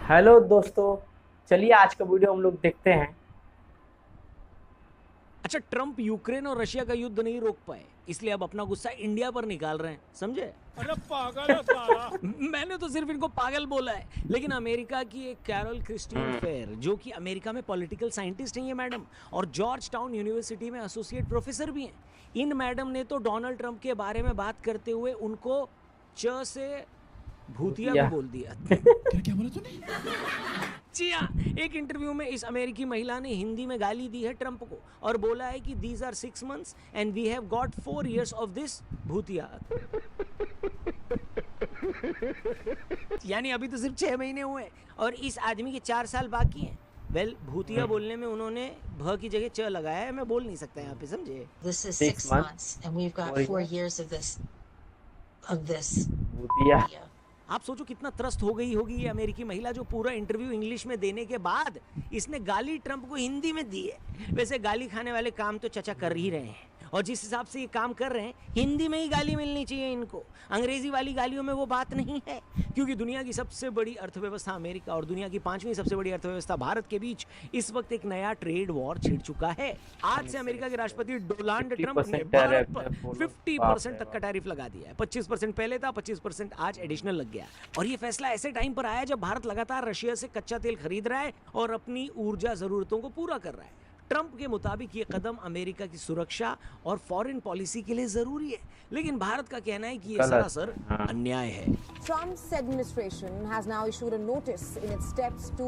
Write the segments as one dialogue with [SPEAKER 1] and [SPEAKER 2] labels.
[SPEAKER 1] Hello दोस्तों, चलिए आज का वीडियो हम लोग देखते हैं।
[SPEAKER 2] अच्छा, ट्रम्प यूक्रेन और रशिया का युद्ध नहीं रोक पाए, इसलिए अब अपना गुस्सा इंडिया पर निकाल रहे हैं, समझे?
[SPEAKER 3] अरे पागल है साला।
[SPEAKER 2] मैंने तो सिर्फ इनको पागल बोला है, लेकिन अमेरिका की एक कैरोल क्रिस्टीन फेयर, जो कि अमेरिका में पॉलिटिकल साइंटिस्ट हैं ये मैडम, और जॉर्ज टाउन यूनिवर्सिटी में एसोसिएट प्रोफेसर भी हैं। इन मैडम ने तो डोनाल्ड ट्रंप के बारे में बात करते हुए उनको च से भूतिया भी बोल दिया।
[SPEAKER 3] क्या बोला तूने?
[SPEAKER 2] जी हाँ, एक इंटरव्यू में इस अमेरिकी महिला ने हिंदी में गाली दी है ट्रंप को और बोला है कि these are 6 months and we have got 4 years of this भूतिया। यानी अभी तो सिर्फ 6 महीने हुए और इस आदमी के 4 साल बाकी हैं। वेल, भूतिया बोलने में उन्होंने भ की जगह च लगाया है, मैं बोल नहीं सकता यहाँ पे, समझे?
[SPEAKER 4] This is
[SPEAKER 1] 6
[SPEAKER 4] 6 months, and we've got 4 years of this.
[SPEAKER 1] भूतिया।
[SPEAKER 4] Yeah.
[SPEAKER 2] आप सोचो कितना त्रस्त हो गई होगी ये अमेरिकी महिला, जो पूरा इंटरव्यू इंग्लिश में देने के बाद इसने गाली ट्रंप को हिंदी में दी है। वैसे गाली खाने वाले काम तो चचा कर ही रहे हैं, और जिस हिसाब से ये काम कर रहे हैं हिंदी में ही गाली मिलनी चाहिए इनको। अंग्रेजी वाली गालियों में वो बात नहीं है, क्योंकि दुनिया की सबसे बड़ी अर्थव्यवस्था अमेरिका और दुनिया की 5वीं सबसे बड़ी अर्थव्यवस्था भारत के बीच इस वक्त एक नया ट्रेड वॉर छिड़ चुका है। आज से अमेरिका के राष्ट्रपति डोनाल्ड ट्रंप ने भारत पर 50% तक का टैरिफ लगा दिया है। 25% पहले था, 25% आज एडिशनल लग गया। और ये फैसला ऐसे टाइम पर आया जब भारत लगातार रशिया से कच्चा तेल खरीद रहा है और अपनी ऊर्जा जरूरतों को पूरा कर रहा है। ट्रंप के मुताबिक ये कदम अमेरिका की सुरक्षा और फॉरेन पॉलिसी के लिए जरूरी है, लेकिन भारत का कहना है कि ये सरासर अन्याय है।
[SPEAKER 5] Trump's administration has now issued a notice in its steps to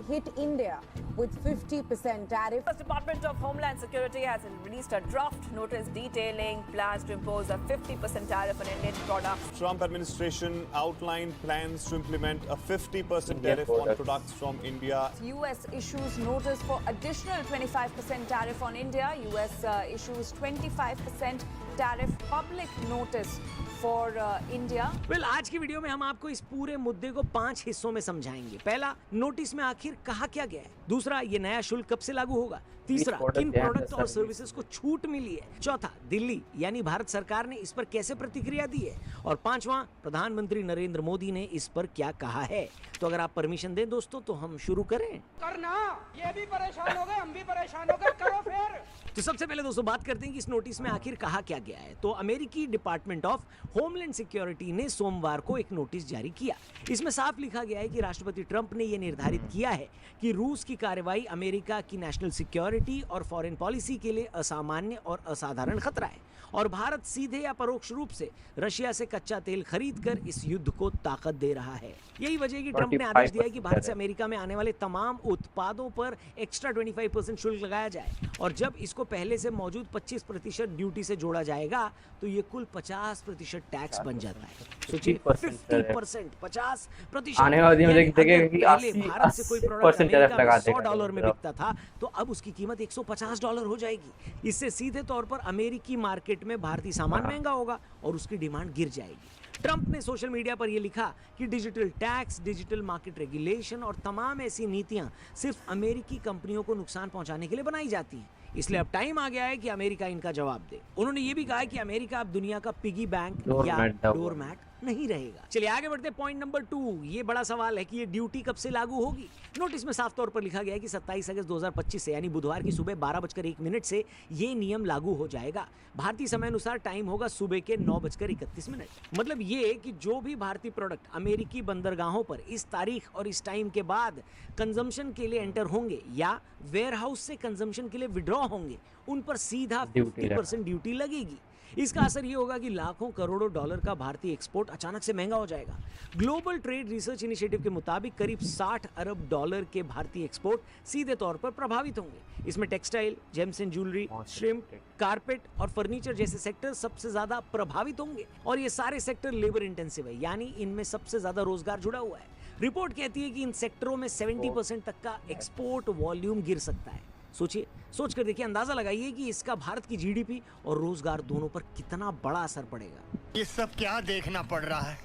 [SPEAKER 5] hit India with 50% tariff.
[SPEAKER 6] The Department of Homeland Security has released a draft notice detailing plans to impose a 50% tariff on Indian products.
[SPEAKER 3] Trump administration outlined plans to implement a 50% tariff on products from India.
[SPEAKER 6] US issues notice for additional 25% tariff on India. US issues 25% tariff public notice for India.
[SPEAKER 2] Well, आज की video में हम आपको इस पूरे मुद्दे को 5 हिस्सों में समझाएंगे। पहला, नोटिस में आखिर कहा क्या गया है। दूसरा, ये नया शुल्क कब से लागू होगा। तीसरा, किन प्रोडक्ट और सर्विसेज को छूट मिली है। चौथा, दिल्ली यानी भारत सरकार ने इस पर कैसे प्रतिक्रिया दी है। और पांचवा, प्रधानमंत्री नरेंद्र मोदी ने इस पर क्या कहा है। तो अगर आप परमिशन दें दोस्तों तो हम शुरू करें।
[SPEAKER 7] करना, ये भी परेशान हो गए, हम भी परेशान हो गए, करो फिर।
[SPEAKER 2] तो सबसे पहले दोस्तों बात करते हैं कि इस नोटिस में आखिर कहा क्या गया है। तो अमेरिकी डिपार्टमेंट ऑफ होमलैंड सिक्योरिटी ने सोमवार को एक नोटिस जारी किया। इसमें साफ लिखा गया है कि राष्ट्रपति ट्रंप ने यह निर्धारित किया है कि रूस की कार्रवाई अमेरिका की नेशनल सिक्योरिटी और फॉरेन पॉलिसी के लिए असामान्य और असाधारण खतरा है, और भारत सीधे या परोक्ष रूप से रशिया से कच्चा तेल खरीद कर इस युद्ध को ताकत दे रहा है। यही वजह है कि ट्रंप ने आदेश दिया है कि भारत से अमेरिका में आने वाले तमाम उत्पादों पर एक्स्ट्रा 25% शुल्क लगाया जाए, और जब इसको पहले से मौजूद 25% ड्यूटी से जोड़ा जाएगा तो ये कुल 50% टैक्स बन जाता है। सोचिए, 50%, 50%।
[SPEAKER 1] आने वाले दिन में देखेंगे कि
[SPEAKER 2] पहले भारत से कोई प्रोडक्ट अमेरिका में $100 में
[SPEAKER 1] देगा।
[SPEAKER 2] बिकता था, तो अब उसकी कीमत $150 हो जाएगी। इससे सीधे तौर पर अमेरिकी मार्केट में भारतीय सामान महंगा होगा और उसकी डिमांड गिर जाएगी। ट्रंप ने सोशल मीडिया पर यह लिखा कि digital tax, digital market regulation और तमाम ऐसी नीतियां सिर्फ अमेरिकी कंपनियों को नुकसान पहुंचाने के लिए बनाई जाती हैं, इसलिए अब टाइम आ गया है कि अमेरिका इनका जवाब दे। उन्होंने ये भी कहा है कि अमेरिका अब दुनिया का पिगी बैंक या डोरमैट नहीं रहेगा। चलिए आगे बढ़ते हैं। पॉइंट नंबर 2, ये बड़ा सवाल है कि ये ड्यूटी कब से लागू होगी। नोटिस में साफ तौर पर लिखा गया है कि 27 अगस्त 2025 से यानी बुधवार की सुबह 12:01 से ये नियम लागू हो जाएगा। भारतीय समय अनुसार टाइम होगा सुबह के 9:31। मतलब ये कि जो भी भारतीय प्रोडक्ट अमेरिकी बंदरगाहों पर इस तारीख और इस टाइम के बाद कंजम्पशन के लिए एंटर होंगे या वेयर हाउस से कंजम्पशन के लिए विड्रॉ होंगे, उन पर सीधा 50% ड्यूटी लगेगी। इसका असर ये होगा कि लाखों करोड़ों डॉलर का भारतीय एक्सपोर्ट अचानक से महंगा हो जाएगा। ग्लोबल ट्रेड रिसर्च इनिशिएटिव के मुताबिक करीब $60 अरब के भारतीय एक्सपोर्ट सीधे तौर पर प्रभावित होंगे। इसमें textile, James and jewellery, shrimp, carpet और फर्नीचर जैसे सेक्टर सबसे ज्यादा प्रभावित होंगे, और ये सारे सेक्टर लेबर इंटेंसिव है, यानी इनमें सबसे ज्यादा रोजगार जुड़ा हुआ है। रिपोर्ट कहती है कि इन सेक्टरों में 70% तक का एक्सपोर्ट वॉल्यूम गिर सकता है। सोचिए, सोच कर देखिए, अंदाजा लगाइए कि इसका भारत की जीडीपी और रोजगार दोनों पर कितना बड़ा असर पड़ेगा।
[SPEAKER 8] ये सब क्या देखना पड़ रहा है?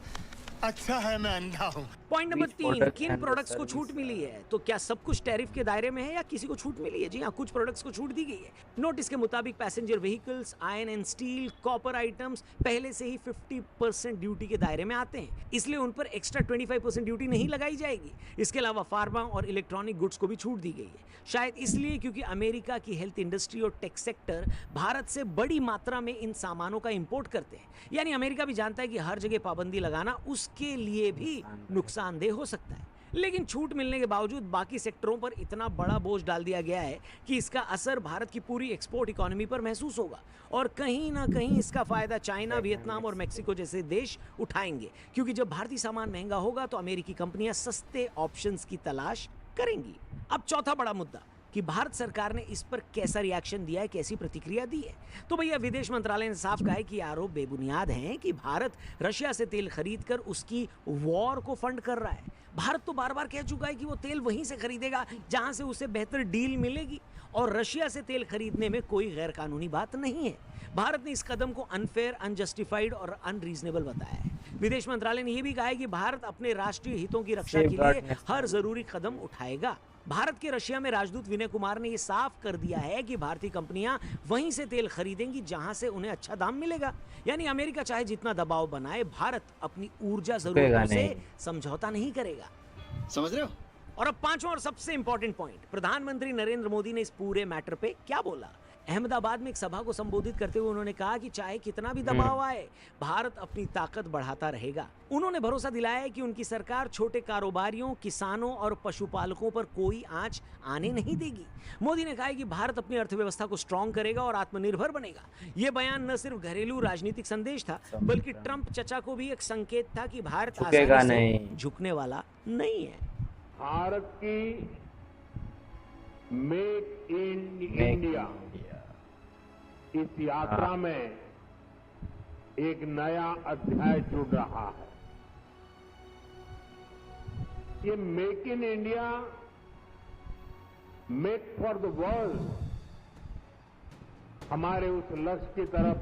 [SPEAKER 8] अच्छा है मैं अंधा हूँ।
[SPEAKER 2] पॉइंट नंबर
[SPEAKER 1] Which
[SPEAKER 2] 3,
[SPEAKER 1] product
[SPEAKER 2] किन
[SPEAKER 1] and the
[SPEAKER 2] प्रोडक्ट्स को
[SPEAKER 1] service
[SPEAKER 2] छूट मिली है? तो क्या सब कुछ टैरिफ के दायरे में है या किसी को छूट मिली है? जी हाँ, कुछ प्रोडक्ट्स को छूट दी गई है। नोटिस के मुताबिक passenger vehicles, iron and steel, copper items पहले से ही 50% ड्यूटी के दायरे में आते हैं, इसलिए उन पर एक्स्ट्रा 25% ड्यूटी नहीं लगाई जाएगी। इसके अलावा फार्मा और इलेक्ट्रॉनिक गुड्स को भी छूट दी गई है, शायद इसलिए क्योंकि अमेरिका की हेल्थ इंडस्ट्री और टेक सेक्टर भारत से बड़ी मात्रा में इन सामानों का इंपोर्ट करते हैं। यानी अमेरिका भी जानता है कि हर जगह पाबंदी लगाना उसके लिए भी नुकसानदेह हो सकता है। लेकिन छूट मिलने के बावजूद बाकी सेक्टरों पर इतना बड़ा बोझ डाल दिया गया है कि इसका असर भारत की पूरी एक्सपोर्ट इकोनॉमी पर महसूस होगा और कहीं ना कहीं इसका फायदा चाइना, वियतनाम और मेक्सिको जैसे देश उठाएंगे, क्योंकि जब भारतीय सामान महंगा होगा तो अमेरिकी कंपनियां सस्ते ऑप्शंस की तलाश करेंगी। अब चौथा बड़ा मुद्दा कि भारत सरकार ने इस पर कैसा रिएक्शन दिया है, कैसी प्रतिक्रिया दी है। तो भैया विदेश मंत्रालय ने साफ कहा है कि आरोप बेबुनियाद हैं कि भारत रशिया से तेल खरीदकर उसकी वॉर को फंड कर रहा है। भारत तो बार बार कह चुका है कि वो तेल वहीं से खरीदेगा जहां से उसे बेहतर डील मिलेगी और रशिया से तेल खरीदने में कोई गैर कानूनी बात नहीं है। भारत ने इस कदम को अनफेयर, अनजस्टिफाइड और अनरीजनेबल बताया है। विदेश मंत्रालय ने यह भी कहा है कि भारत अपने राष्ट्रीय हितों की रक्षा के लिए हर जरूरी कदम उठाएगा। भारत के रशिया में राजदूत विनय कुमार ने यह साफ कर दिया है कि भारतीय कंपनियां वहीं से तेल खरीदेंगी जहां से उन्हें अच्छा दाम मिलेगा। यानी अमेरिका चाहे जितना दबाव बनाए, भारत अपनी ऊर्जा जरूरतों से समझौता नहीं करेगा।
[SPEAKER 8] समझ रहे हो?
[SPEAKER 2] और अब पांचवा और सबसे इंपॉर्टेंट पॉइंट, प्रधानमंत्री नरेंद्र मोदी ने इस पूरे मैटर पे क्या बोला। अहमदाबाद में एक सभा को संबोधित करते हुए उन्होंने कहा कि चाहे कितना भी दबाव आए, भारत अपनी ताकत बढ़ाता रहेगा। उन्होंने भरोसा दिलाया है कि उनकी सरकार छोटे कारोबारियों, किसानों और पशुपालकों पर कोई आंच आने नहीं देगी। मोदी ने कहा है कि भारत अपनी अर्थव्यवस्था को स्ट्रांग करेगा और आत्मनिर्भर बनेगा। यह बयान न सिर्फ घरेलू राजनीतिक संदेश था, बल्कि ट्रंप चचा को भी एक संकेत था कि भारत आसानी से झुकने वाला नहीं है।
[SPEAKER 9] भारत की मेक इन इंडिया इस यात्रा में एक नया अध्याय जुड़ रहा है। ये make in India, make for the world हमारे उस लक्ष्य की तरफ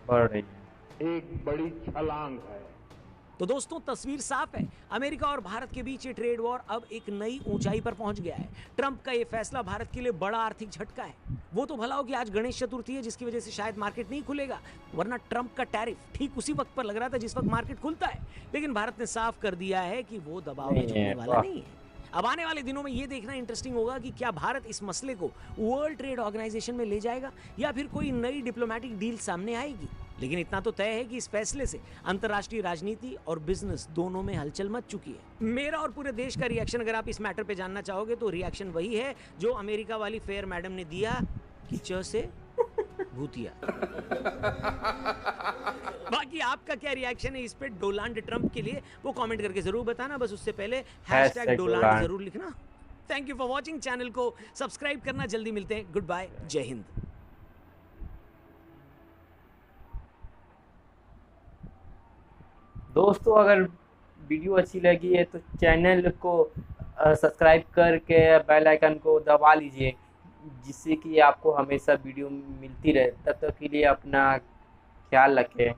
[SPEAKER 9] बढ़ रही है, एक बड़ी छलांग है।
[SPEAKER 2] तो दोस्तों तस्वीर साफ है, अमेरिका और भारत के बीच ये ट्रेड वॉर अब एक नई ऊंचाई पर पहुंच गया है। ट्रंप का ये फैसला भारत के लिए बड़ा आर्थिक झटका है। वो तो भला हो कि आज गणेश चतुर्थी है जिसकी वजह से शायद मार्केट नहीं खुलेगा, वरना ट्रंप का टैरिफ ठीक उसी वक्त पर लग रहा था जिस वक्त मार्केट खुलता है। लेकिन भारत ने साफ कर दिया है कि वो दबाव में झुकने वाला नहीं है। अब आने वाले दिनों में ये देखना इंटरेस्टिंग होगा कि क्या भारत इस मसले को वर्ल्ड ट्रेड ऑर्गेनाइजेशन में ले जाएगा या फिर कोई नई डिप्लोमेटिक डील सामने आएगी। लेकिन इतना तो तय है कि इस फैसले से अंतर्राष्ट्रीय राजनीति और बिजनेस दोनों में हलचल मच चुकी है। मेरा और पूरे देश का रिएक्शन अगर आप इस मैटर पे जानना चाहोगे तो रिएक्शन वही है जो अमेरिका वाली फेयर मैडम ने दिया कि च से भूतिया। बाकी आपका क्या रिएक्शन है इस पे डोनाल्ड ट्रंप के लिए, वो कमेंट करके जरूर बताना। बस उससे पहले #डोनाल्ड जरूर लिखना। Thank you for watching, channel को सब्सक्राइब करना। जल्दी मिलते हैं, गुड बाय, जय हिंद।
[SPEAKER 1] दोस्तों अगर वीडियो अच्छी लगी है तो चैनल को सब्सक्राइब करके बेल आइकन को दबा लीजिए, जिससे कि आपको हमेशा वीडियो मिलती रहे। तब तक के लिए अपना ख्याल रखें।